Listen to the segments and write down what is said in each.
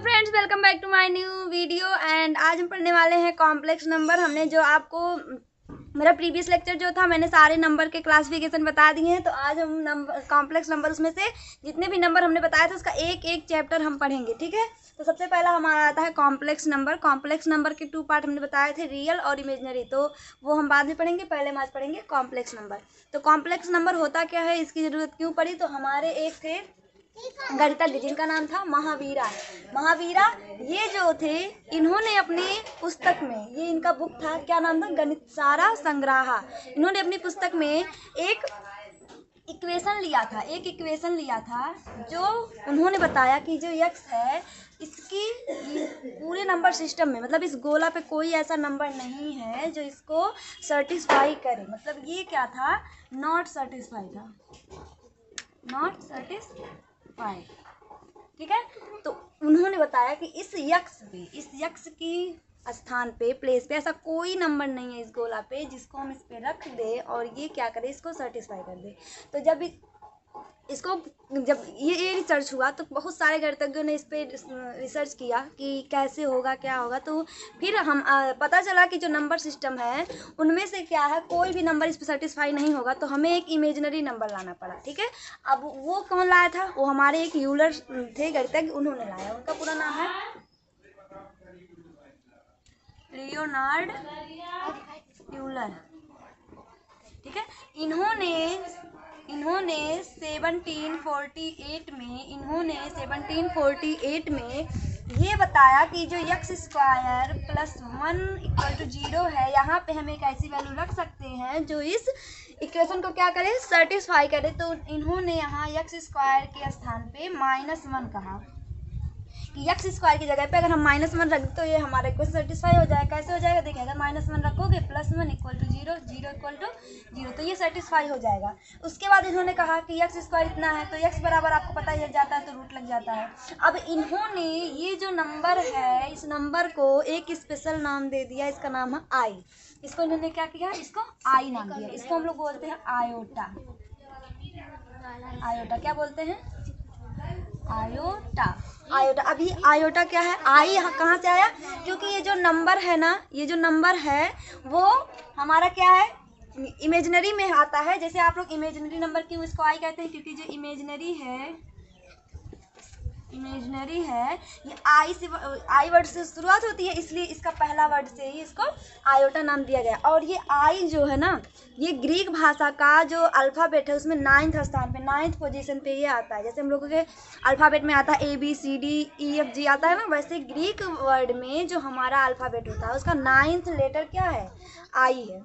Friends, welcome back to my new video. And आज हम पढ़ने वाले हैं कॉम्प्लेक्स नंबर। हमने जो आपको मेरा प्रीवियस लेक्चर जो था, मैंने सारे नंबर के क्लासिफिकेशन बता दिए हैं। तो आज हम नंबर कॉम्प्लेक्स नंबर, उसमें से जितने भी नंबर हमने बताया था उसका एक एक चैप्टर हम पढ़ेंगे, ठीक है। तो सबसे पहला हमारा आता है कॉम्प्लेक्स नंबर। कॉम्प्लेक्स नंबर के 2 पार्ट हमने बताए थे, रियल और इमेजनरी, तो वो हम बाद में पढ़ेंगे। पहले हम आज पढ़ेंगे कॉम्प्लेक्स नंबर। तो कॉम्प्लेक्स नंबर होता क्या है, इसकी ज़रूरत क्यों पड़ी, तो हमारे एक थे गणितज्ञ जिनका नाम था महावीरा। महावीरा ये जो थे, इन्होंने अपनी पुस्तक में, ये इनका बुक था, क्या नाम था, गणित सारा संग्रह। इन्होंने अपनी पुस्तक में एक इक्वेशन लिया था जो उन्होंने बताया कि जो यक्स है इसकी पूरे नंबर सिस्टम में, मतलब इस गोला पे कोई ऐसा नंबर नहीं है जो इसको सेटिस्फाई करे। मतलब ये क्या था, नॉट सेटिस्फाई था, नॉट सेटिस्फाई, ठीक है। तो उन्होंने बताया कि इस यक्स की स्थान पे, प्लेस पे ऐसा कोई नंबर नहीं है इस गोला पे जिसको हम इस पे रख दे और ये क्या करे, इसको सेटिस्फाई कर दे। तो जब ये रिसर्च हुआ तो बहुत सारे गणितज्ञों ने इस पे रिसर्च किया कि कैसे होगा, क्या होगा। तो फिर हम पता चला कि जो नंबर सिस्टम है उनमें से क्या है, कोई भी नंबर इस पे सेटिस्फाई नहीं होगा। तो हमें एक इमेजिनरी नंबर लाना पड़ा, ठीक है। अब वो कौन लाया था, वो हमारे एक यूलर थे गणितज्ञ, उन्होंने लाया। उनका पूरा नाम है लियोनार्ड यूलर, ठीक है। इन्होंने 1748 में ये बताया कि जो X square plus 1 equal to 0 है, यहाँ पे हम एक ऐसी वैल्यू रख सकते हैं जो इस इक्वेशन को क्या करे, सेटिस्फाई करे। तो इन्होंने यहाँ यक्स स्क्वायर के स्थान पे -1 कहा कि यक्स स्क्वायर की जगह पे अगर हम -1 रख दें तो ये हमारे को सेटिस्फाई हो जाएगा। कैसे हो जाएगा, देखिए, अगर -1 रखोगे +1 इक्वल टू 0, 0 इक्वल टू 0, तो ये सेटिस्फाई हो जाएगा। उसके बाद इन्होंने कहा कि यक्स स्क्वायर इतना है तो यक्स बराबर आपको पता ही जाता है, तो रूट लग जाता है। अब इन्होंने ये जो नंबर है, इस नंबर को एक स्पेशल नाम दे दिया, इसका नाम है आई। इसको इन्होंने क्या किया, इसको आई नाम दिया। इसको हम लोग बोलते हैं आयोटा। आयोटा क्या बोलते हैं, आयोटा। अब ये आयोटा क्या है, आई यहाँ कहाँ से आया, क्योंकि ये जो नंबर है ना, ये जो नंबर है वो हमारा क्या है, इमेजिनरी में आता है। जैसे आप लोग इमेजिनरी नंबर क्यों इसको आई कहते हैं, क्योंकि जो इमेजिनरी है ये आई वर्ड से शुरुआत होती है, इसलिए इसका पहला वर्ड से ही इसको आयोटा नाम दिया गया। और ये आई जो है ना, ये ग्रीक भाषा का जो अल्फ़ाबेट है उसमें 9th स्थान पे, 9th पोजीशन पे ये आता है। जैसे हम लोगों के अल्फ़ाबेट में आता है ABCDEFG आता है ना, वैसे ग्रीक वर्ड में जो हमारा अल्फ़ाबेट होता है उसका 9th लेटर क्या है, आई है।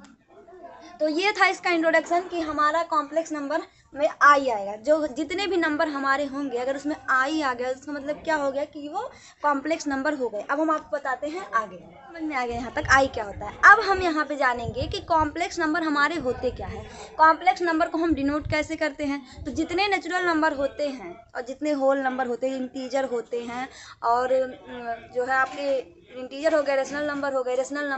तो ये था इसका इंट्रोडक्शन कि हमारा कॉम्प्लेक्स नंबर में आई आएगा। जो जितने भी नंबर हमारे होंगे अगर उसमें आई आ गया, उसका मतलब क्या हो गया कि वो कॉम्प्लेक्स नंबर हो गए। अब हम आपको बताते हैं आगे, समझ में आ गया यहाँ तक आई क्या होता है। अब हम यहाँ पे जानेंगे कि कॉम्प्लेक्स नंबर हमारे होते क्या है। कॉम्प्लेक्स नंबर को हम डिनोट कैसे करते हैं, तो जितने नेचुरल नंबर होते हैं और जितने होल नंबर होते हैं, इंटीजर होते हैं, और जो है आपके इंटीजर हो गए, रेशनल नंबर हो गए, इरेशनल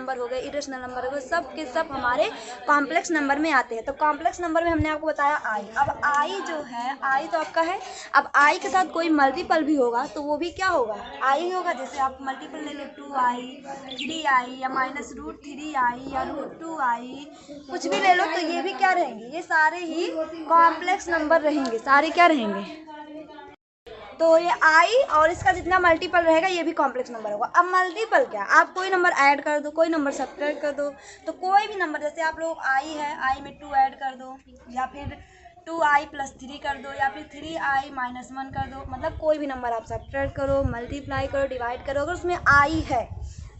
नंबर हो गए, सब के सब हमारे कॉम्प्लेक्स नंबर में आते हैं। तो कॉम्प्लेक्स नंबर में हमने आपको बताया आई। अब आई जो है, आई तो आपका है। अब आई के साथ कोई मल्टीपल भी होगा तो वो भी क्या होगा, आई होगा। जैसे आप मल्टीपल ले लो, 2i, 3i, या -√3i या √2i, कुछ भी ले लो, तो ये भी क्या रहेंगे, ये सारे ही कॉम्प्लेक्स नंबर रहेंगे। सारे क्या रहेंगे, तो ये आई और इसका जितना मल्टीपल रहेगा ये भी कॉम्प्लेक्स नंबर होगा। अब मल्टीपल क्या, आप कोई नंबर ऐड कर दो, कोई नंबर सब्ट्रैक्ट कर दो, तो कोई भी नंबर, जैसे आप लोग आई है, आई में 2 ऐड कर दो, या फिर 2i + 3 कर दो, या फिर 3i - 1 कर दो। मतलब कोई भी नंबर आप सब्ट्रैक्ट करो, मल्टीप्लाई करो, डिवाइड करो, अगर उसमें आई है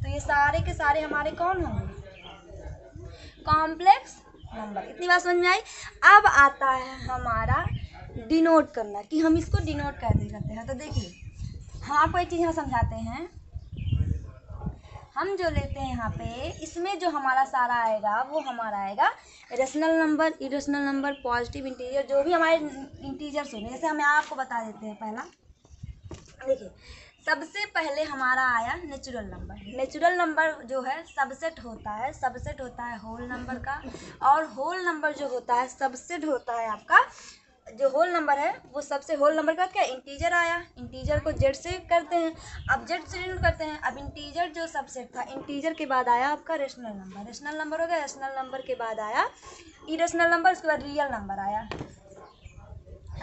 तो ये सारे के सारे हमारे कौन होंगे, कॉम्प्लेक्स नंबर। इतनी बात समझ में आई। अब आता है हमारा डिनोट करना, कि हम इसको डिनोट कैसे करते हैं। तो देखिए, हम आपको एक चीज़ यहाँ समझाते हैं। हम जो लेते हैं यहाँ पे, इसमें जो हमारा सारा आएगा वो हमारा आएगा rational number, irrational number, positive, integer, जो भी हमारे इंटीजर्स होंगे। जैसे हम आपको बता देते हैं। पहला देखिए, सबसे पहले हमारा आया नेचुरल नंबर। नेचुरल नंबर जो है सबसेट होता है होल नंबर का, और होल नंबर जो होता है सबसेट होता है आपका जो होल नंबर है वो सबसे होल नंबर का क्या इंटीजर आया, इंटीजर को जेड से करते हैं, अब जेड से डिनोट करते हैं। अब इंटीजर जो सबसेट था, इंटीजर के बाद आया आपका रेशनल नंबर, रेशनल नंबर हो गया, रेशनल नंबर के बाद आया इरेशनल नंबर, उसके बाद रियल नंबर आया।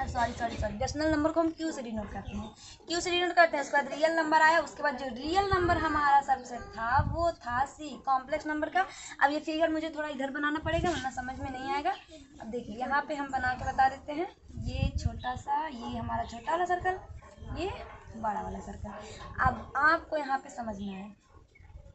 सॉरी रेशनल नंबर को हम क्यू से डिनोट करते हैं, क्यू से डिनोट करते हैं, उसके बाद रियल नंबर आया, उसके बाद जो रियल नंबर हमारा सबसेट था वो था सी, कॉम्प्लेक्स नंबर का। अब ये फिगर मुझे थोड़ा इधर बनाना पड़ेगा वरना समझ में नहीं आएगा। अब देखिए यहाँ पे हम बना के बता देते हैं, ये छोटा सा, ये हमारा छोटा वाला सर्कल, ये बड़ा वाला सर्कल। अब आपको यहाँ पे समझना है,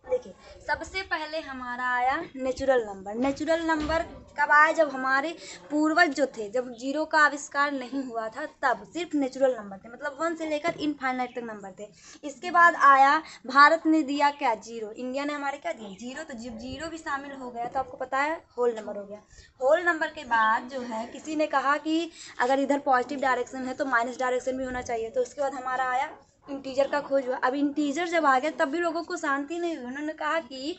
देखिए सबसे पहले हमारा आया नेचुरल नंबर। नेचुरल नंबर कब आया, जब हमारे पूर्वज जो थे, जब जीरो का आविष्कार नहीं हुआ था तब सिर्फ नेचुरल नंबर थे, मतलब 1 से लेकर इनफाइनाइट तक नंबर थे। इसके बाद आया भारत ने दिया क्या, जीरो, इंडिया ने हमारे क्या दिया, जीरो। तो जब जीरो भी शामिल हो गया तो आपको पता है होल नंबर हो गया। होल नंबर के बाद जो है किसी ने कहा कि अगर इधर पॉजिटिव डायरेक्शन है तो माइनस डायरेक्शन भी होना चाहिए, तो उसके बाद हमारा आया इंटीजर का खोज हुआ। अब इंटीजर जब आ गया तब भी लोगों को शांति नहीं हुई, उन्होंने कहा कि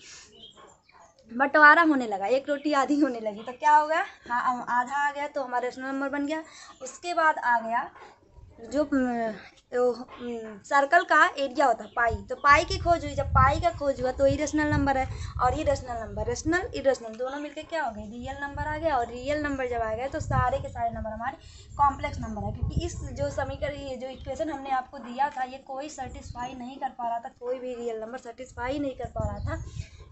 बंटवारा होने लगा, एक रोटी आधी होने लगी, तो क्या हो गया, हाँ आधा आ गया तो हमारा रेशनल नंबर बन गया। उसके बाद आ गया जो सर्कल का एरिया होता है पाई, तो पाई की खोज हुई, जब पाई का खोज हुआ तो इरेशनल नंबर है, और इरेशनल नंबर, रेशनल इरेशनल दोनों मिलके क्या हो गए, रियल नंबर आ गया। और रियल नंबर जब आ गया तो सारे के सारे नंबर हमारे कॉम्प्लेक्स नंबर है, क्योंकि इस जो समीकरण, ये जो इक्वेशन हमने आपको दिया था ये कोई सेटिस्फाई नहीं कर पा रहा था, कोई भी रियल नंबर सेटिस्फाई नहीं कर पा रहा था,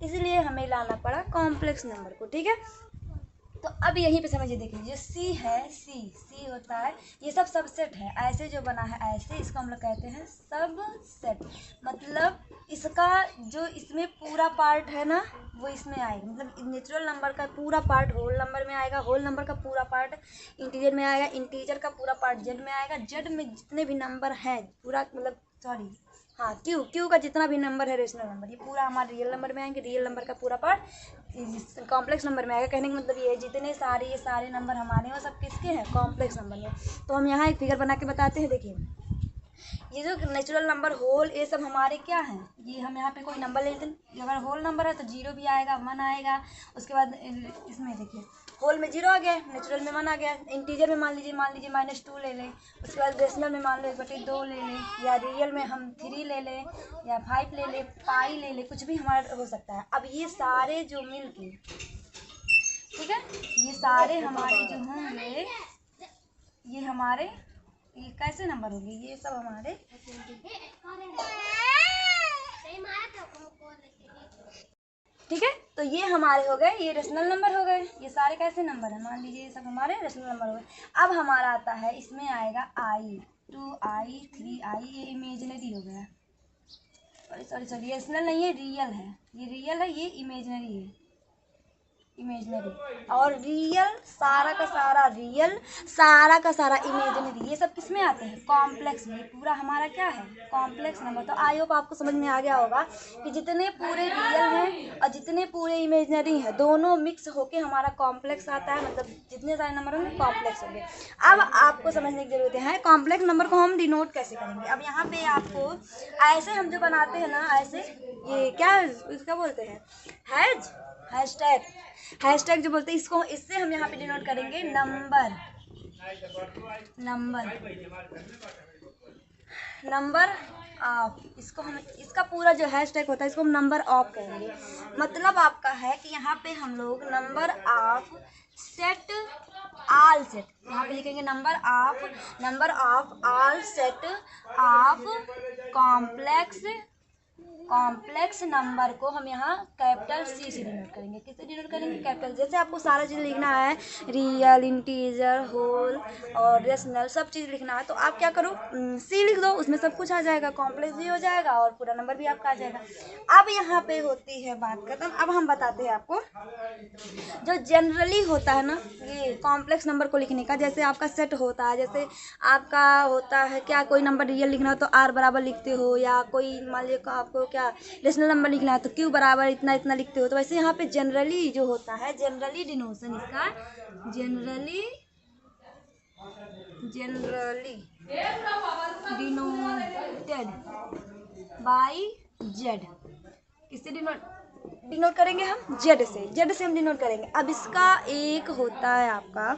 इसलिए हमें लाना पड़ा कॉम्प्लेक्स नंबर को, ठीक है। तो अब यहीं पे समझिए, देखिए जो सी है, सी होता है, ये सब सबसेट है, ऐसे जो बना है ऐसे, इसको हम लोग कहते हैं सबसेट। मतलब इसका जो इसमें पूरा पार्ट है ना वो इसमें आएगा, मतलब नेचुरल नंबर का पूरा पार्ट होल नंबर में आएगा, होल नंबर का पूरा पार्ट इंटीजर में आएगा, इंटीजर का पूरा पार्ट जेड में आएगा, जेड में जितने भी नंबर हैं पूरा, मतलब सॉरी हाँ क्यू का जितना भी नंबर है रेशनल नंबर, ये पूरा हमारे रियल नंबर में आएंगे, रियल नंबर का पूरा पार्ट कॉम्प्लेक्स नंबर में आएगा। कहने का मतलब ये जितने सारे ये सारे नंबर हमारे हैं वो सब किसके हैं, कॉम्प्लेक्स नंबर में। तो हम यहाँ एक फिगर बना के बताते हैं, देखिए ये जो नेचुरल नंबर होल ये सब हमारे क्या हैं, ये हम यहाँ पे कोई नंबर ले लेते हैं, अगर होल नंबर है तो जीरो भी आएगा, 1 आएगा। उसके बाद इसमें देखिए होल में जीरो आ गया, नेचुरल में 1 आ गया, इंटीजर में मान लीजिए -2 ले लें, उसके बाद रेशनल में मान लो 1/2 ले लें, या रियल में हम 3 ले लें, या 5 ले लें, पाई ले लें, कुछ भी हमारा हो सकता है। अब ये सारे जो मिल के, ठीक है, ये सारे हमारे जो होंगे ये हमारे ये कैसे नंबर होंगे, ये सब हमारे ठीक है। तो ये हमारे हो गए, ये रेशनल नंबर हो गए, ये सारे कैसे नंबर है, मान लीजिए ये सब हमारे रेशनल नंबर हो गए। अब हमारा आता है, इसमें आएगा I 2I 3I, ये इमेजिनरी हो गया, सॉरी ये रेशनल नहीं है, रियल है, ये रियल है, ये इमेजिनरी है, इमेजिनरी और रियल, सारा का सारा रियल, सारा का सारा इमेजिनरी, ये सब किस में आते हैं, कॉम्प्लेक्स में। पूरा हमारा क्या है, कॉम्प्लेक्स नंबर। तो आई होप आपको समझ में आ गया होगा कि जितने पूरे रियल हैं और जितने पूरे इमेजिनरी हैं दोनों मिक्स होके हमारा कॉम्प्लेक्स आता है, मतलब जितने सारे नंबर होंगे कॉम्प्लेक्स होंगे। अब आपको समझने की जरूरत है कॉम्प्लेक्स नंबर को हम डिनोट कैसे करेंगे। अब यहाँ पे आपको ऐसे हम जो बनाते हैं ना, ऐसे ये क्या इसका बोलते हैं, हैशटैग जो बोलते हैं, इसको इससे हम यहाँ पे डिनोट करेंगे नंबर ऑफ। इसको हम, इसका पूरा जो हैशटैग होता है इसको हम नंबर ऑफ कहेंगे। मतलब आपका है कि यहाँ पे हम लोग number of set all set, यहाँ पे लिखेंगे number of all set of complex number को हम यहाँ कैपिटल C से डिनोट करेंगे। किससे डिनोट करेंगे, कैपिटल। जैसे आपको सारा चीज़ लिखना है, रियल, इंटीजर, होल और रेशनल, सब चीज़ लिखना है, तो आप क्या करो, C लिख दो, उसमें सब कुछ आ जाएगा, कॉम्प्लेक्स भी हो जाएगा और पूरा नंबर भी आपका आ जाएगा। अब यहाँ पे होती है बात खत्म। अब हम बताते हैं आपको जो जनरली होता है ना ये कॉम्प्लेक्स नंबर को लिखने का, जैसे आपका सेट होता है, जैसे आपका होता है क्या, कोई नंबर रियल लिखना हो तो R बराबर लिखते हो, या कोई मान लीजिए आपको क्या रेशनल नंबर लिखना है तो Q बराबर इतना इतना लिखते हो। तो वैसे यहाँ पे जनरली जो होता है, जनरली डिनोशन इसका जनरली डिनोटेड बाई जेड। किससे डिनोट करेंगे हम, जेड से हम डिनोट करेंगे। अब इसका एक होता है आपका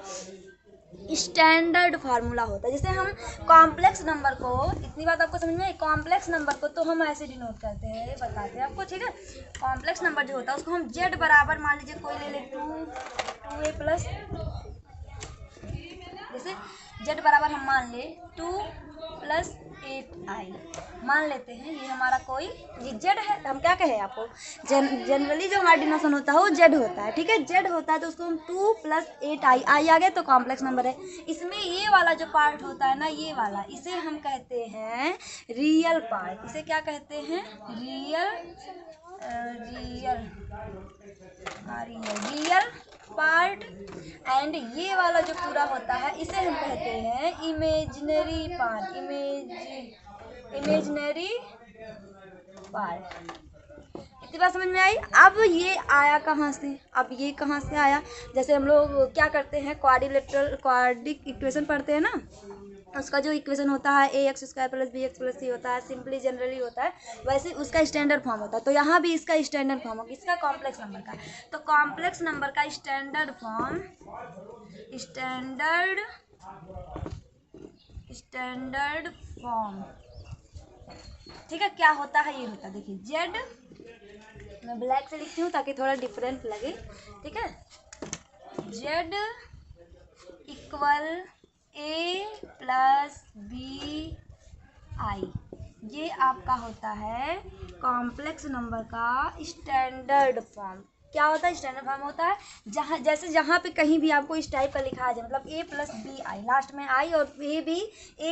स्टैंडर्ड फार्मूला होता है। जैसे हम कॉम्प्लेक्स नंबर को, इतनी बात आपको समझ में आई, कॉम्प्लेक्स नंबर को तो हम ऐसे डिनोट करते हैं, ये बताते हैं आपको, ठीक है। कॉम्प्लेक्स नंबर जो होता है उसको हम जेड बराबर, मान लीजिए कोई ले ले 2a प्लस, जैसे जेड बराबर हम मान ले 2 + 8i मान लेते हैं, ये हमारा कोई ये जेड है। हम क्या कहें आपको, जनरली जो हमारा डिनोशन होता है वो जेड होता है, ठीक है। जेड होता है तो उसको हम 2 + 8i, आई आ गया तो कॉम्प्लेक्स नंबर है। इसमें ये वाला जो पार्ट होता है ना, ये वाला, इसे हम कहते हैं रियल पार्ट। इसे क्या कहते हैं, रियल पार्ट। एंड ये वाला जो पूरा होता है इसे हम कहते हैं इमेजिनरी पार्ट, इमेजिनरी पार्ट। इतनी बात समझ में आई। अब ये आया कहाँ से, अब ये कहाँ से आया, जैसे हम लोग क्या करते हैं, क्वाड्रिक इक्वेशन पढ़ते हैं ना, उसका जो इक्वेशन होता है ax² + bx + c होता है, सिंपली जनरली होता है, वैसे उसका स्टैंडर्ड फॉर्म होता है। तो यहाँ भी इसका स्टैंडर्ड फॉर्म होगा, इसका कॉम्प्लेक्स नंबर का। तो कॉम्प्लेक्स नंबर का स्टैंडर्ड फॉर्म ठीक है, क्या होता है, ये होता है, देखिए जेड, मैं ब्लैक से लिखती हूँ ताकि थोड़ा डिफरेंट लगे, ठीक है। जेड = a + bi, ये आपका होता है कॉम्प्लेक्स नंबर का स्टैंडर्ड फॉर्म। क्या होता है, स्टैंडर्ड फॉर्म होता है जहाँ पे कहीं भी आपको इस टाइप का लिखा है, मतलब a + bi, लास्ट में आई, और ए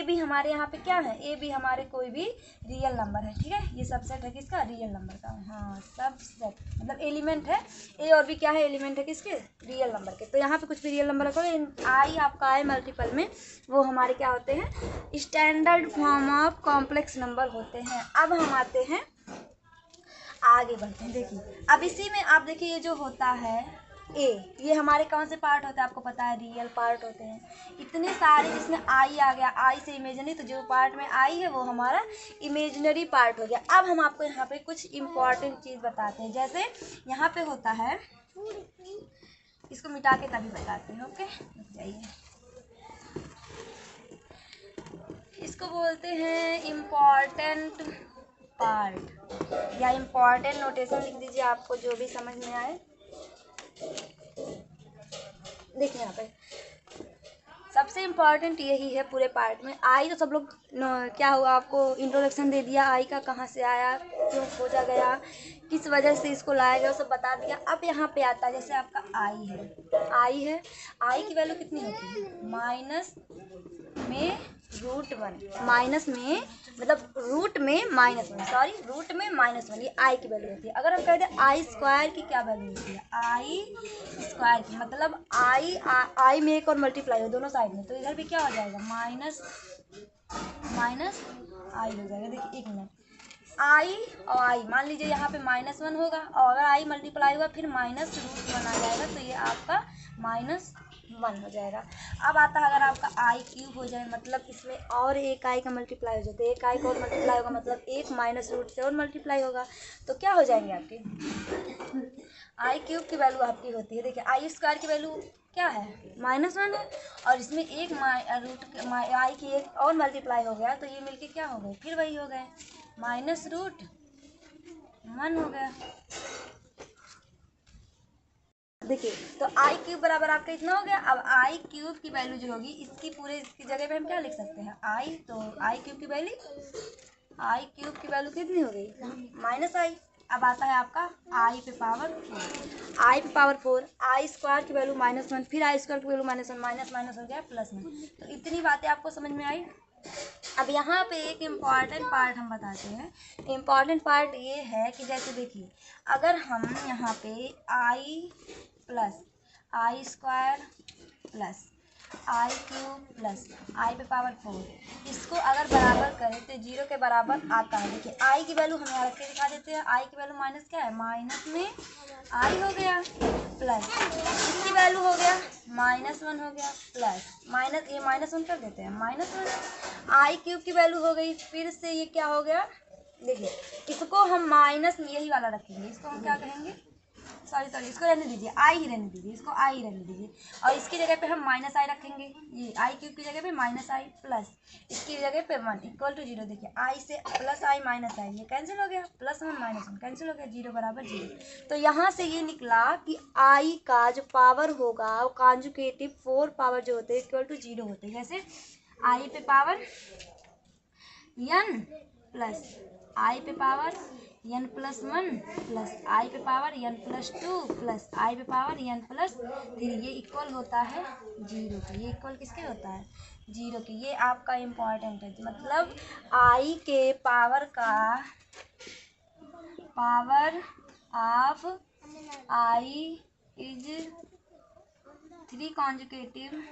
भी हमारे यहाँ पे क्या है, ए भी हमारे कोई भी रियल नंबर है, ठीक है। ये सबसेट है किसका, रियल नंबर का, हाँ सबसेट मतलब एलिमेंट है, ए और भी क्या है, एलिमेंट है किसके, रियल नंबर के। तो यहाँ पे कुछ भी रियल नंबर रखो, आई आपका आए मल्टीपल में, वो हमारे क्या होते हैं, standard form of complex number होते हैं। अब हम आते हैं, आगे बढ़ते हैं। देखिए अब इसी में आप देखिए, ये जो होता है ए, ये हमारे कौन से पार्ट होते हैं आपको पता है, रियल पार्ट होते हैं। इतने सारे जिसमें आई आ गया, आई से इमेजिनरी, तो जो पार्ट में आई है वो हमारा इमेजिनरी पार्ट हो गया। अब हम आपको यहाँ पे कुछ इम्पॉर्टेंट चीज़ बताते हैं। जैसे यहाँ पे होता है, इसको मिटा के तभी बताते हैं, ओके, रुक जाइए। इसको बोलते हैं इम्पॉर्टेंट पार्ट, या इम्पॉर्टेंट नोटेशन लिख दीजिए, आपको जो भी समझ में आए। देखिए यहाँ पे सबसे इम्पॉर्टेंट यही है पूरे पार्ट में। आई तो सब लोग क्या हुआ, आपको इंट्रोडक्शन दे दिया, आई का कहाँ से आया, क्यों खोजा गया, किस वजह से इसको लाया गया, सब बता दिया। अब यहाँ पे आता है, जैसे आपका आई है, आई की वैल्यू कितनी होती है, माइनस में √1, माइनस में मतलब रूट में -1, ये आई की वैल्यू होती है। अगर हम कहते हैं i² की क्या वैल्यू होती है, i² की मतलब आई में एक और मल्टीप्लाई हो दोनों साइड में, तो इधर भी क्या हो जाएगा, माइनस आई हो जाएगा। देखिए एक मिनट, आई और आई मान लीजिए यहाँ पे -1 होगा, और अगर आई मल्टीप्लाई हुआ फिर -√1 आ जाएगा, तो ये आपका -1 हो जाएगा। अब आता है अगर आपका i³ हो जाए, मतलब इसमें और एक आई का मल्टीप्लाई हो जाता है, एक आई का और मल्टीप्लाई होगा, मतलब एक -रूट से और मल्टीप्लाई होगा, तो क्या हो जाएंगे आपके, i³ की वैल्यू आपकी होती है। देखिए i² की वैल्यू क्या है, -1 है, और इसमें एक आई की एक और मल्टीप्लाई हो गया, तो ये मिलके क्या हो गए, फिर वही हो गए, -√1 हो गया। देखिए तो i³ बराबर आपका इतना हो गया। अब i³ की वैल्यू जो होगी, इसकी जगह पे हम क्या लिख सकते हैं, आई, तो i³ की वैल्यू कितनी हो गई, -i। अब आता है आपका i पे पावर 4, i² की वैल्यू -1, फिर i² की वैल्यू -1, माइनस हो गया +1। तो इतनी बातें आपको समझ में आई। अब यहाँ पे एक इम्पॉर्टेंट पार्ट हम बताते हैं। इम्पॉर्टेंट पार्ट ये है कि जैसे देखिए, अगर हम यहाँ पे i² प्लस आई पे पावर 4, इसको अगर बराबर करें तो 0 के बराबर आता है। देखिए आई की वैल्यू हम यहाँ रख के दिखा देते हैं, आई की वैल्यू माइनस क्या है, माइनस में आई हो गया, प्लस इसकी वैल्यू हो गया -1 हो गया, प्लस माइनस, ये -1 कर देते हैं, -1 i³ की वैल्यू हो गई, फिर से ये क्या हो गया, देखिए इसको हम माइनस, यही वाला रखेंगे, इसको हम क्या कहेंगे, सॉरी इसको रहने दीजिए, आई ही रहने दीजिए, इसको आई ही रहने दीजिए। और इसकी जगह पे हम माइनस आई रखेंगे, ये आई क्यूब की जगह पे माइनस आई प्लस इसकी जगह पे 1 इक्वल टू 0। देखिए आई से प्लस आई माइनस आई ये कैंसिल हो गया, +1 -1 कैंसिल हो गया, 0 बराबर 0। तो यहाँ से ये निकला कि आई का जो पावर होगा वो कॉन्जुगेटिव 4 पावर जो होते हैं इक्वल टू 0 होते हैं। जैसे आई पे पावर n प्लस आई पे पावर n+1 प्लस आई पे पावर n+2 प्लस आई पे पावर n+3 ये इक्वल होता है 0 के। ये इक्वल किसके होता है? 0 के। ये आपका इम्पॉर्टेंट है, मतलब आई के पावर का power of I is 3 conjugative,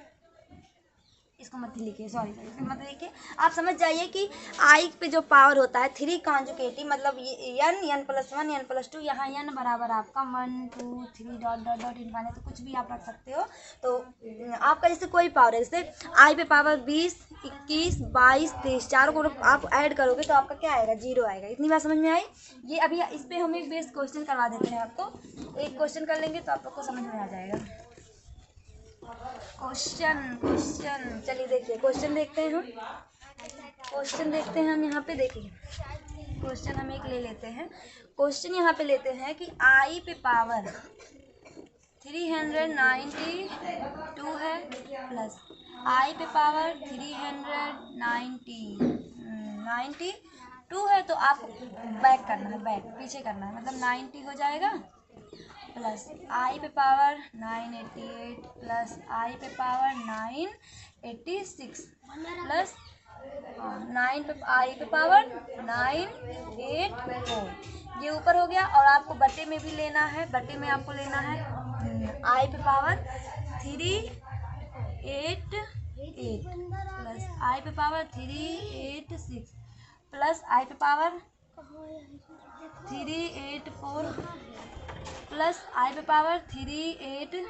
इसको मत लिखिए, सॉरी इसको मत लिखिए, आप समझ जाइए कि आई पे जो पावर होता है 3 कॉन्जुगेटिव, मतलब ये n+1 n+2, यहाँ n बराबर आपका 1 2 3 डॉट डॉट डॉट इनफाइनाइट, तो कुछ भी आप रख सकते हो। तो आपका जैसे कोई पावर है, जैसे आई पे पावर 20 21 22 23 चारों को आप ऐड करोगे तो आपका क्या आएगा? 0 आएगा। इतनी बात समझ में आई? ये अभी इस पर हम एक बेस्ट क्वेश्चन करवा देते हैं आपको, एक क्वेश्चन कर लेंगे तो आप लोग को समझ में आ जाएगा। क्वेश्चन चलिए देखिए, क्वेश्चन देखते हैं हम, क्वेश्चन देखते हैं हम। यहाँ पे देखिए क्वेश्चन हम एक ले लेते हैं। क्वेश्चन यहाँ पे लेते हैं कि आई पे पावर 392 है प्लस आई पे पावर 392 है, तो आप बैक करना है, बैक पीछे करना है, मतलब 90 हो जाएगा प्लस आई पे पावर 988 प्लस आई पे पावर 986 प्लस 9 पे आई पे पावर 984, ये ऊपर हो गया। और आपको बटे में भी लेना है, बटे में आपको लेना है आई पे पावर 388 प्लस आई पे पावर 386 प्लस आई पे पावर 384 प्लस आई पे पावर 382,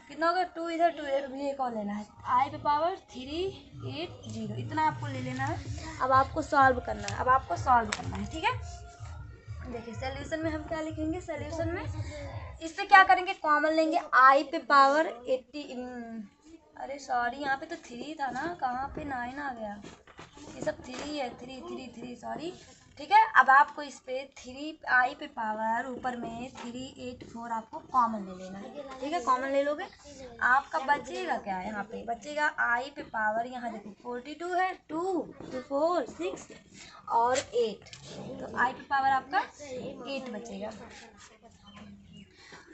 कितना होगा? 2 इधर 2 इधर, भी एक और लेना है आई पे पावर 380, इतना आपको ले लेना है। अब आपको सॉल्व करना है, अब आपको सॉल्व करना है, ठीक है। देखिए सॉल्यूशन में हम क्या लिखेंगे, सॉल्यूशन में इससे क्या करेंगे, कॉमन लेंगे आई पे पावर 80, अरे सॉरी यहाँ पे तो 3 था ना, कहाँ पे 9 आ गया, ये सब 3 है, 3 सॉरी, ठीक है। अब आपको इस पे 3 आई पे पावर ऊपर में 384 आपको कॉमन ले लेना है, ठीक है। कॉमन ले लोगे, आपका बचेगा क्या है, यहाँ पे बचेगा आई पे पावर, यहाँ देखो 42 है, 2 2 4 6 और 8, तो आई पे पावर आपका 8 बचेगा।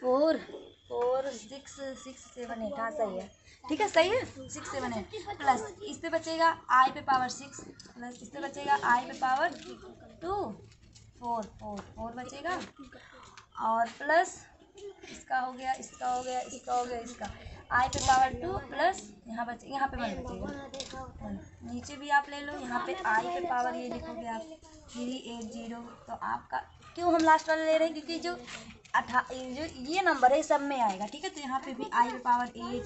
4 4 6 6 7 8, हाँ सही है, ठीक है, सही है, 6 7 8 प्लस इस पे बचेगा आई पे पावर 6 प्लस इस पे बचेगा आई पे पावर 2 4 4 4 बचेगा, और प्लस इसका हो गया, इसका हो गया, इसका हो गया, इसका आई पे पावर 2 प्लस यहाँ पे 1 बचेगा, नीचे भी आप ले लो, यहाँ पे आई पे पावर ये लिखोगे आप 380, तो आपका क्यों हम लास्ट वाला ले रहे हैं, क्योंकि जो ये नंबर है सब में आएगा, ठीक है। तो यहाँ पे भी आई पे पावर 8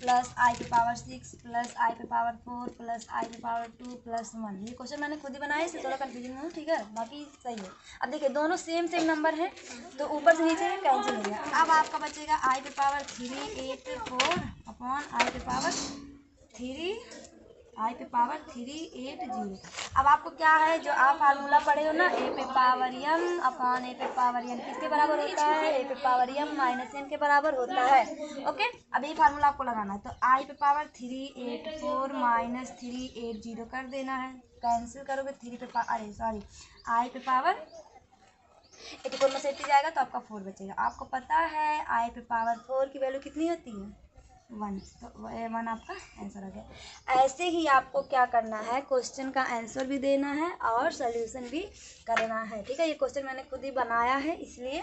प्लस आई पे पावर 6 प्लस आई पे पावर 4 प्लस आई पे पावर 2 प्लस 1, ये क्वेश्चन मैंने खुद ही बनाया, इससे थोड़ा कन्फ्यूजन में हूँ, ठीक है, बाकी सही है। अब देखिए दोनों सेम नंबर है, तो ऊपर से नीचे कैंसिल हो गया। अब आपका बचेगा आई पे पावर 384 अपॉन आई पे पावर 380। अब आपको क्या है, जो आप फार्मूला पढ़े हो ना, ए पे पावर m अपॉन ए पे पावर n किसके बराबर होता है, ए पे पावर m माइनस n के बराबर होता है, ओके। अब ये फार्मूला आपको लगाना है, तो आई पे पावर 384 माइनस 380 कर देना है, कैंसिल करोगे 3 पे पावर, अरे सॉरी, आई पे पावर 84 में से 80 जाएगा तो आपका 4 बचेगा। आपको पता है आई पे पावर 4 की वैल्यू कितनी होती है, 1, तो 1 आपका आंसर हो गया। ऐसे ही आपको क्या करना है, क्वेश्चन का आंसर भी देना है और सॉल्यूशन भी करना है, ठीक है। ये क्वेश्चन मैंने खुद ही बनाया है इसलिए,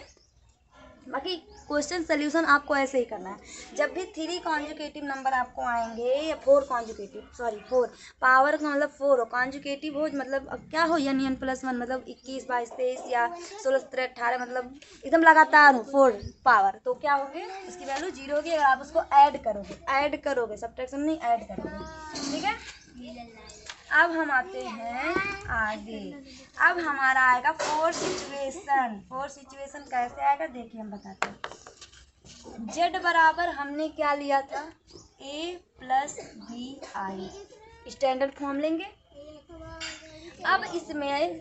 बाकी क्वेश्चन सॉल्यूशन आपको ऐसे ही करना है। जब भी 3 कॉन्जुगेटिव नंबर आपको आएंगे या 4 कॉन्जुगेटिव, सॉरी 4 पावर का मतलब 4 हो, कॉन्जुगेटिव हो मतलब क्या हो, n +1 मतलब 21 22 23 या 16 17 18, मतलब एकदम लगातार हो 4 पावर, तो क्या होगी, उसकी वैल्यू 0 होगी अगर आप उसको ऐड करोगे, सब्ट्रैक्शन नहीं, ऐड करोगे, ठीक है। अब हम आते हैं आगे अब हमारा आएगा फोर्थ सिचुएशन। फोर्थ सिचुएशन कैसे आएगा देखिए हम बताते हैं। जेड बराबर हमने क्या लिया था, a plus B I, standard form लेंगे। अब इसमें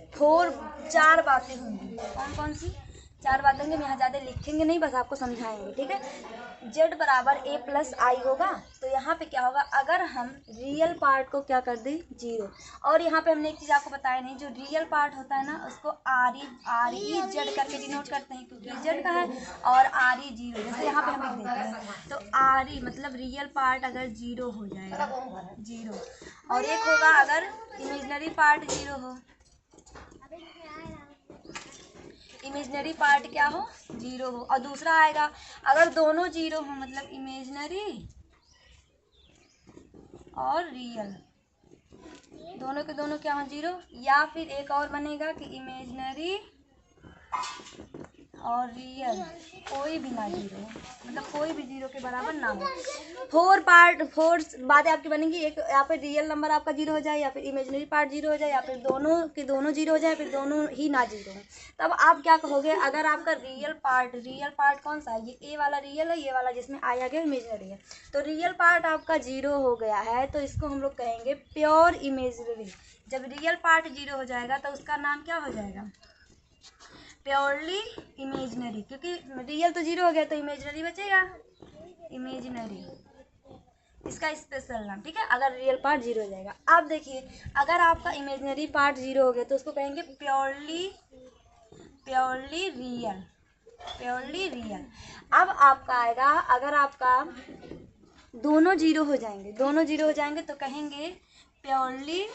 चार बातें होंगी। कौन कौन सी चार बातें होंगी, हम यहाँ ज़्यादा लिखेंगे नहीं, बस आपको समझाएंगे, ठीक है। जेड बराबर a प्लस आई होगा, तो यहाँ पे क्या होगा, अगर हम रियल पार्ट को क्या कर दें जीरो, और यहाँ पे हमने एक चीज़ आपको बताया नहीं, जो रियल पार्ट होता है ना उसको आर ई जेड करके डिनोट करते हैं, क्योंकि जेड का है, और आर ई जीरो, जैसे यहाँ पे हम लिख देते हैं। तो आर ई मतलब रियल पार्ट अगर जीरो हो जाएगा, जीरो, और एक होगा अगर इमेजनरी पार्ट जीरो हो, इमेजनरी पार्ट क्या हो, जीरो हो, और दूसरा आएगा अगर दोनों जीरो हो, मतलब इमेजनरी और रियल, दोनों के दोनों क्या हो, जीरो। या फिर एक और बनेगा कि इमेजनरी और रियल कोई भी ना जीरो, मतलब कोई भी जीरो के बराबर ना हो। फोर बातें आपकी बनेंगी, एक या फिर रियल नंबर आपका जीरो हो जाए, या फिर इमेजिनरी पार्ट जीरो हो जाए, या फिर दोनों के दोनों जीरो हो जाए, फिर दोनों ही ना जीरो हो। तब आप क्या कहोगे, अगर आपका रियल पार्ट कौन सा है, ये ए वाला रियल है, ये वाला जिसमें आई आ गया इमेजिनरी है, तो रियल पार्ट आपका जीरो हो गया है, तो इसको हम लोग कहेंगे प्योर इमेजिनरी। जब रियल पार्ट जीरो हो जाएगा तो उसका नाम क्या हो जाएगा, प्योरली इमेजिनरी, क्योंकि रियल तो जीरो हो गया तो इमेजिनरी बचेगा, इमेजिनरी इसका स्पेशल नाम, ठीक है, अगर रियल पार्ट जीरो हो जाएगा। अब देखिए अगर आपका इमेजिनरी पार्ट जीरो हो गया तो उसको कहेंगे प्योरली रियल। अब आपका आएगा अगर आपका दोनों जीरो हो जाएंगे तो कहेंगे purely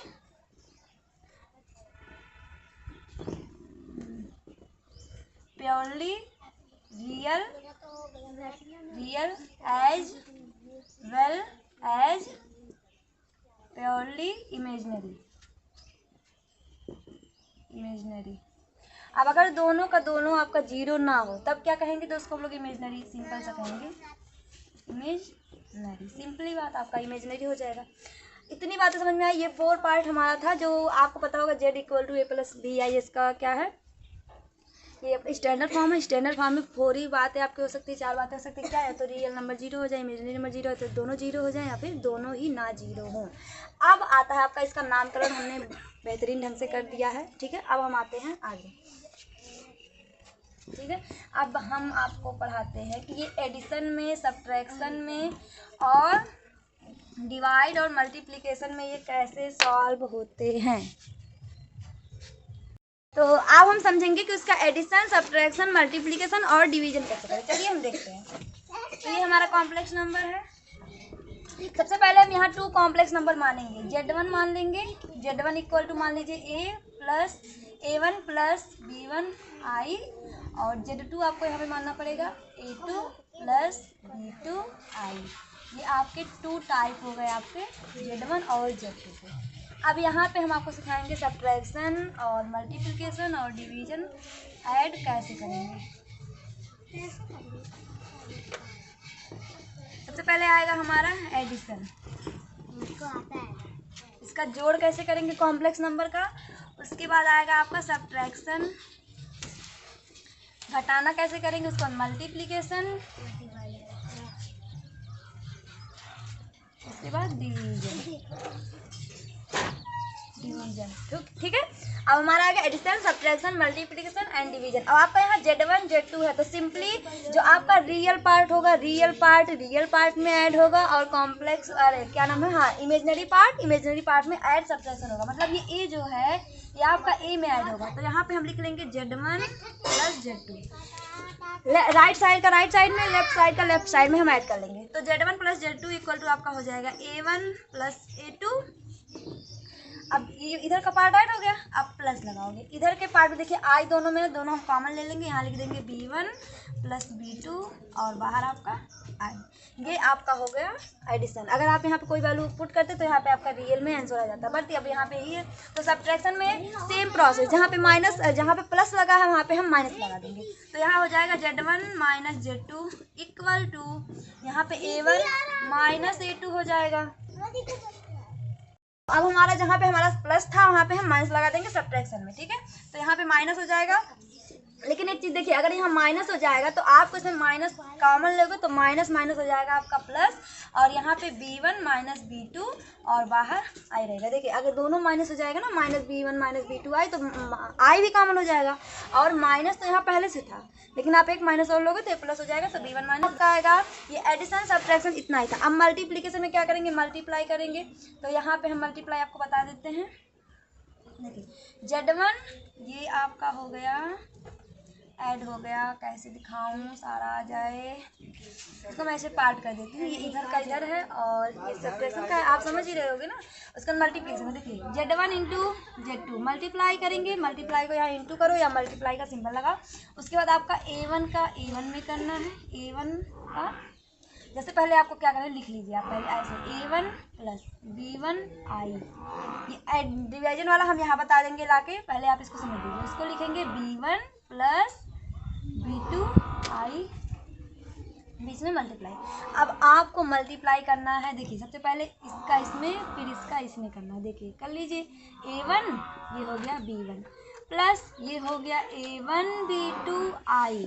real as well as purely imaginary. अब अगर दोनों का दोनों आपका जीरो ना हो तब क्या कहेंगे, तो उसको हम लोग इमेजिनरी सिंपल सा कहेंगे, इमेजिनरी, सिंपली बात आपका इमेजिनरी हो जाएगा। इतनी बातें समझ में आई। ये फोर पार्ट हमारा था, जो आपको पता होगा Z equal to A plus B I, इसका क्या है, ये स्टैंडर्ड फॉर्म है। स्टैंडर्ड फॉर्म में फोर ही बातें आपकी हो सकती है, चार बातें हो सकती है, क्या है, तो रियल नंबर जीरो हो जाए, इमेजिनरी नंबर जीरो है तो दोनों जीरो हो जाए, या फिर दोनों ही ना जीरो हों। अब आता है आपका इसका नामकरण हमने बेहतरीन ढंग से कर दिया है, ठीक है। अब हम आते हैं आगे, ठीक है। अब हम आपको पढ़ाते हैं कि ये एडिशन में, सब्ट्रैक्शन में और डिवाइड और मल्टीप्लिकेशन में ये कैसे सॉल्व होते हैं। तो अब हम समझेंगे कि उसका एडिशन, सब्ट्रैक्शन, मल्टीप्लिकेशन और डिवीजन कैसे करें। चलिए हम देखते हैं। तो ये हमारा कॉम्प्लेक्स नंबर है। सबसे पहले हम यहाँ 2 कॉम्प्लेक्स नंबर मानेंगे। Z1 मान लेंगे, Z1 इक्वल टू मान लीजिए A1 प्लस B1 I, और Z2 आपको यहाँ पे मानना पड़ेगा A2 प्लस B2 I। ये आपके 2 टाइप हो गए आपके Z1 और Z2 के। अब यहाँ पे हम आपको सिखाएंगे सब्ट्रैक्शन और मल्टीप्लिकेशन और डिवीजन ऐड कैसे करेंगे। सबसे पहले आएगा हमारा एडिशन, इसका जोड़ कैसे करेंगे कॉम्प्लेक्स नंबर का। उसके बाद आएगा आपका सब्ट्रैक्शन, घटाना कैसे करेंगे उसका मल्टीप्लिकेशन, उसके बाद डिवीजन, ठीक है। अब हमारा आएगा addition, subtraction, multiplication and division. अब आपका यहाँ Z1 Z2 है, तो सिंपली जो आपका रियल पार्ट होगा रियल पार्ट में ऐड होगा, और कॉम्प्लेक्स अरे क्या नाम है, हाँ इमेजिनरी पार्ट में ऐड सब्ट्रैक्शन होगा। मतलब ये ए जो है ये आपका ए में ऐड होगा, तो यहाँ पे हम लिख लेंगे Z1 plus Z2। Right side का राइट साइड में, लेफ्ट साइड का लेफ्ट साइड में हम ऐड कर लेंगे। तो Z1 plus Z2 equal to आपका हो जाएगा A1 प्लस A2। अब ये इधर का पार्ट ऐड हो गया, अब प्लस लगाओगे इधर के पार्ट में। देखिए आई दोनों में, दोनों हम कॉमन ले लेंगे, यहाँ लिख देंगे B1 प्लस B2 और बाहर आपका आई। ये आपका हो गया एडिशन। अगर आप यहाँ पे कोई वैल्यू पुट करते तो यहाँ पे आपका रियल में आंसर आ जाता, बट अब यहाँ पे ही है। तो सब्ट्रैक्शन में सेम प्रोसेस, जहाँ पे प्लस लगा है वहाँ पे हम माइनस लगा देंगे। तो यहाँ हो जाएगा Z1 minus Z2 equal to यहाँ पे A1 माइनस A2 हो जाएगा। अब हमारा जहाँ पे हमारा प्लस था वहाँ पे हम माइनस लगा देंगे सब्ट्रैक्शन में, ठीक है। तो यहाँ पे माइनस हो जाएगा, लेकिन एक चीज़ देखिए, अगर यहाँ माइनस हो जाएगा तो आपको इसमें माइनस कॉमन लोगे तो माइनस माइनस हो जाएगा आपका प्लस, और यहाँ पे b1 माइनस b2 और बाहर आई रहेगा। देखिए अगर दोनों माइनस हो जाएगा ना, माइनस b1 माइनस b2 आई, तो आई भी कॉमन हो जाएगा, और माइनस तो यहाँ पहले से था, लेकिन आप एक माइनस और लोगे तो प्लस हो जाएगा, तो b1 माइनस का आएगा। ये एडिशन सब्ट्रैक्शन इतना ही था। अब मल्टीप्लीकेशन में क्या करेंगे, मल्टीप्लाई करेंगे। तो यहाँ पे हम मल्टीप्लाई आपको बता देते हैं। देखिए z1 ये आपका हो गया, ऐड हो गया, कैसे दिखाऊं, सारा आ जाए, इसको मैं ऐसे पार्ट कर देती हूँ। ये इधर का इधर है और ये सब्ट्रैक्शन का है, आप समझ ही रहे होगे ना। उसका मल्टीप्लिकेशन में देखिए z1 इंटू z2 मल्टीप्लाई करेंगे, मल्टीप्लाई को यहाँ इंटू करो या मल्टीप्लाई का सिंबल लगा। उसके बाद आपका a1 का a1 में करना है, a1 का जैसे पहले आपको क्या करना है लिख लीजिए आप पहले ऐसे a1 प्लस b1 आई, ये डिवीजन वाला हम यहाँ बता देंगे लाके, पहले आप इसको समझ लीजिए। इसको लिखेंगे b1 प्लस b2 आई, बीच में मल्टीप्लाई। अब आपको मल्टीप्लाई करना है, देखिए सबसे पहले इसका इसमें फिर इसका इसमें करना है। देखिए कर लीजिए, a1 ये हो गया b1 प्लस ये हो गया a1 b2 आई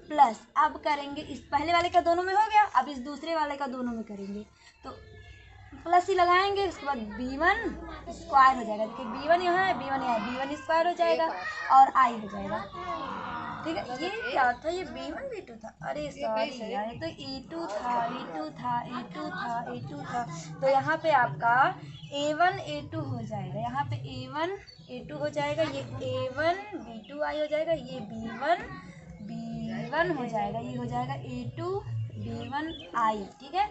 प्लस, अब करेंगे इस पहले वाले का दोनों में हो गया, अब इस दूसरे वाले का दोनों में करेंगे तो प्लस ही लगाएंगे। उसके बाद b1 स्क्वायर हो जाएगा। देखिए b1 यहाँ है, b1 यहाँ है, b1 स्क्वायर हो जाएगा और आई हो जाएगा, ठीक है। ये क्या था, ये b1 b2 था, अरे सॉरी यार, ये तो e2 था, e2 था, e2 था, e2 था। तो यहाँ पे आपका a1 a2 हो जाएगा, यहाँ पे a1 a2 हो जाएगा, ये a1 b2 आई हो जाएगा, ये b1 b1 हो जाएगा, ये हो जाएगा a2 b1 आई, ठीक है।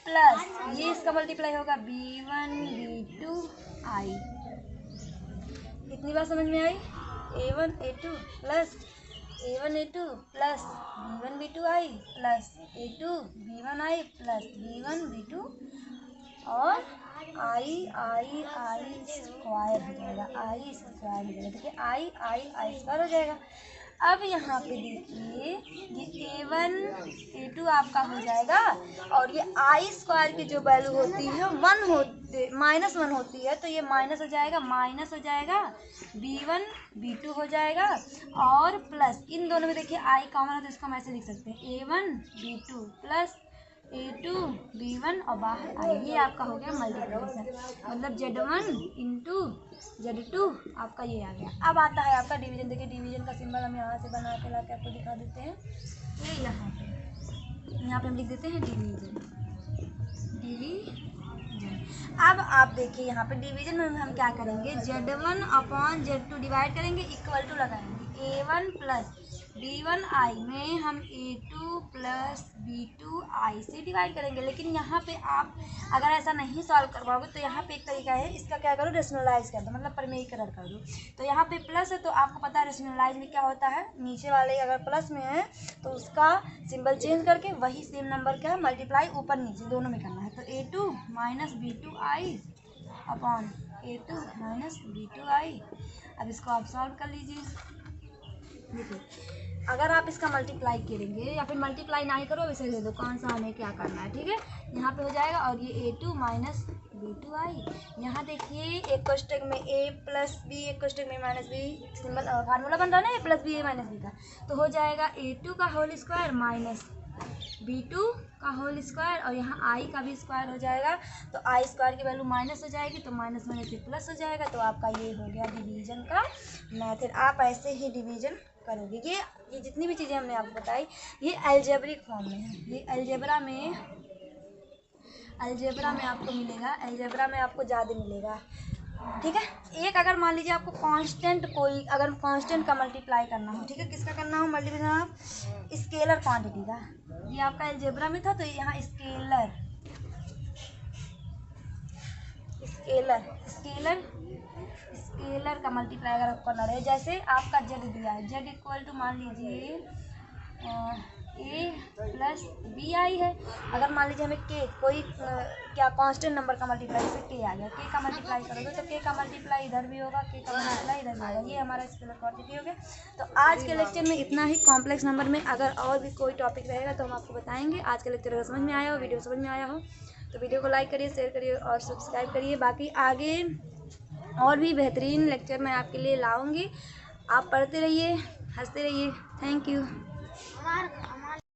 प्लस ये इसका मल्टीप्लाई होगा b1 b2 आई। कितनी बार समझ में आई, a1 a2 plus a1 a2 plus b1 b2 आई प्लस a2 b1 आई प्लस b1 b2 और आई आई आई स्क्वायर हो जाएगा, आई स्क्वायर हो जाएगा। देखिए आई आई आई स्क्वायर हो जाएगा। अब यहाँ पे देखिए ये a1 a2 आपका हो जाएगा, और ये आई स्क्वायर की जो वैल्यू होती है -1 होती है, तो ये माइनस हो जाएगा, माइनस हो जाएगा b1 b2 हो जाएगा, और प्लस इन दोनों में देखिए आई कॉमन है तो इसको हम ऐसे लिख सकते हैं a1 b2 plus a2 b1 और बाहर आई। ये आपका हो गया मल्टीप्लिकेशन, मतलब z1 इंटू z2 आपका ये आ गया। अब आता है आपका डिवीजन। देखिए डिवीजन का सिंबल हम यहाँ से बना के ला के आपको दिखा देते हैं। ये यहाँ पे हम लिख देते हैं डिवीजन। अब आप देखिए यहाँ पे डिवीजन में हम क्या करेंगे, z1 अपॉन z2 डिवाइड करेंगे, इक्वल टू लगाएंगे a1 प्लस b1 आई में हम a2 प्लस b2 आई से डिवाइड करेंगे। लेकिन यहाँ पे आप अगर ऐसा नहीं सॉल्व करवाओगे तो यहाँ पे एक तरीका है, इसका क्या करो, रेशनलाइज कर दो, मतलब परिमेयीकरण कर दो। तो यहाँ पे प्लस है तो आपको पता है रेशनलाइज में क्या होता है, नीचे वाले अगर प्लस में है तो उसका सिंबल चेंज करके वही सेम नंबर क्या है मल्टीप्लाई ऊपर नीचे दोनों में करना है। तो a2 माइनस b2 आई अपॉन a2 माइनस b2 आई। अब इसको आप सॉल्व कर लीजिए। देखिए अगर आप इसका मल्टीप्लाई करेंगे या फिर मल्टीप्लाई ना ही करो, वैसे दे दो कौन सा हमें क्या करना है, ठीक है। यहाँ पे हो जाएगा, और ये a2 माइनस b2 आई। यहाँ देखिए एक कोष्टक में a प्लस b, एक कोष्टक में माइनस b, सिंबल फार्मूला बन रहा है ना, a plus B a minus B का, तो हो जाएगा a2 का होल स्क्वायर माइनस b2 का होल स्क्वायर, और यहाँ i का भी स्क्वायर हो जाएगा। तो i स्क्वायर की वैल्यू माइनस हो जाएगी, तो माइनस माइनस से प्लस हो जाएगा। तो आपका ये हो गया डिवीजन का मेथड। आप ऐसे ही डिवीजन करोगे। ये जितनी भी चीज़ें हमने आपको बताई ये अलजेब्रिक फॉर्म में है। ये अलजेब्रा में आपको मिलेगा, अलजेब्रा में आपको ज़्यादा मिलेगा, ठीक है। एक अगर मान लीजिए आपको कांस्टेंट कोई अगर कांस्टेंट का मल्टीप्लाई करना हो, ठीक है, किसका करना हो मल्टीप्लाई, आप स्केलर क्वांटिटी का, ये आपका अलजेब्रा में था तो यहाँ स्केलर का मल्टीप्लाई अगर आपको करना रहे, जैसे आपका z दिया है, z इक्वल टू मान लीजिए a प्लस बी आई है। अगर मान लीजिए हमें k कोई क्या कांस्टेंट नंबर का मल्टीप्लाई, जैसे k आ गया, k का मल्टीप्लाई करोगे तो k का मल्टीप्लाई इधर भी होगा, k का मल्टीप्लाई इधर भी होगा। ये हमारा स्केलर क्वांटिटी हो गया। तो आज के लेक्चर में इतना ही। कॉम्प्लेक्स नंबर में अगर और भी कोई टॉपिक रहेगा तो हम आपको बताएंगे। आज का लेक्चर अगर समझ में आया हो, वीडियो समझ में आया हो तो वीडियो को लाइक करिए, शेयर करिए और सब्सक्राइब करिए। बाकी आगे और भी बेहतरीन लेक्चर मैं आपके लिए लाऊंगी। आप पढ़ते रहिए, हंसते रहिए। Thank you.